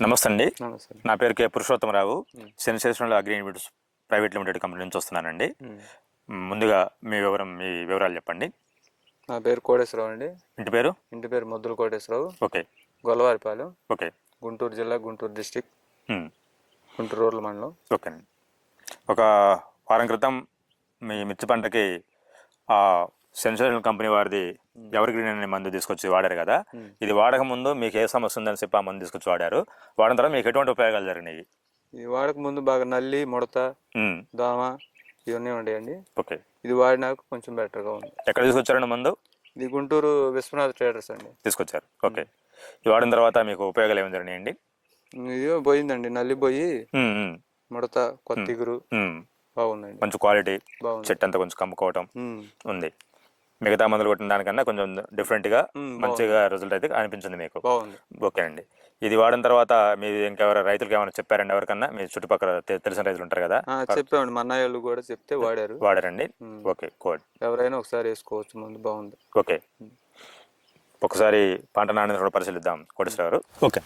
నమస్తే అండి. నమస్తే. నా పేరు K Purushottam Rao. Sensational agri inventors private limited company నుంచి వస్తున్నానండి. ముందుగా మీ వివరాలు చెప్పండి. నా పేరు కోటేశ్వరరావు అండి. ఇంటి పేరు ముద్దుల కోటేశ్వరరావు. ఓకే. గొల్లవారిపాలెం. ఓకే. గుంటూరు జిల్లా, గుంటూరు డిస్టిక్, గుంటూరు రూరల్ మండలం. ఓకే అండి. ఒక వారం క్రితం మీ మిర్చి పంటకి సెన్సేషనల్ కంపెనీ వారిది ఎవర్ గ్రీన్ అనే మందు తీసుకొచ్చి వాడారు కదా. ఇది వాడక ముందు మీకు ఏ సమస్య ఉందని చెప్పి ఆ మందు తీసుకొచ్చి వాడారు. వాడిన తర్వాత మీకు ఎటువంటి ఉపయోగాలు జరిగినాయి? ఇది వాడక ముందు బాగా నల్లి, ముడత, దోమ ఇవన్నీ ఉండేయండి. ఓకే. ఇది వాడినాక కొంచెం బెటర్గా ఉంది. ఎక్కడ తీసుకొచ్చారండి మందు? ఇది గుంటూరు విశ్వనాథ్ ట్రేడర్స్ అండి తీసుకొచ్చారు. ఓకే. ఇది వాడిన తర్వాత మీకు ఉపయోగాలు ఏమి జరిగినాయండి? ఇది పోయిందండి, నల్లి పోయి, ముడత, కొత్త ఇగురు బాగుందండి. మంచి క్వాలిటీ, చెట్టు అంతా కొంచెం కమ్ముకోవటం ఉంది. మిగతా మందులు కొట్టిన దానికన్నా కొంచెం డిఫరెంట్గా మంచిగా రిజల్ట్ అయితే అనిపించింది మీకు. ఓకే అండి. ఇది వాడిన తర్వాత మీరు ఇంకెవరు రైతులకు ఏమైనా చెప్పారండి? ఎవరికన్నా మీ చుట్టుపక్కల తెలిసిన రైతులు ఉంటారు కదా? చెప్పామండి, మా అన్నయ్యలు కూడా చెప్తే వాడారండి. Okay, good. ఎవరైనా ఒకసారి వేసుకోవచ్చు, ముందు బాగుంది. ఓకే. ఒకసారి పంట నాణ్యత కూడా పరిశీలిద్దాం కోటేశ్వర గారు. ఓకే.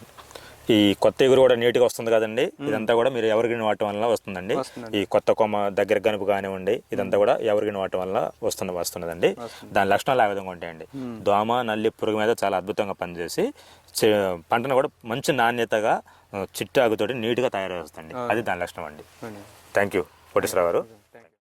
ఈ కొత్త ఎగురు కూడా నీట్గా వస్తుంది కదండి. ఇదంతా కూడా మీరు ఎవర్ గ్రీన్ వాడటం వల్ల వస్తుందండి. ఈ కొత్త కొమ్మ దగ్గర గనుపు కానివ్వండి, ఇదంతా కూడా ఎవర్ గ్రీన్ వాడటం వల్ల వస్తున్నదండి. దాని లక్షణాలు ఆ విధంగా ఉంటాయండి. దోమ, నల్లి, పురుగు మీద చాలా అద్భుతంగా పనిచేసి పంటను కూడా మంచి నాణ్యతగా చిట్టాగుతోటి నీట్గా తయారు చేస్తుంది. అది దాని లక్షణం అండి. థ్యాంక్ యూ కోటేశ్వర గారు.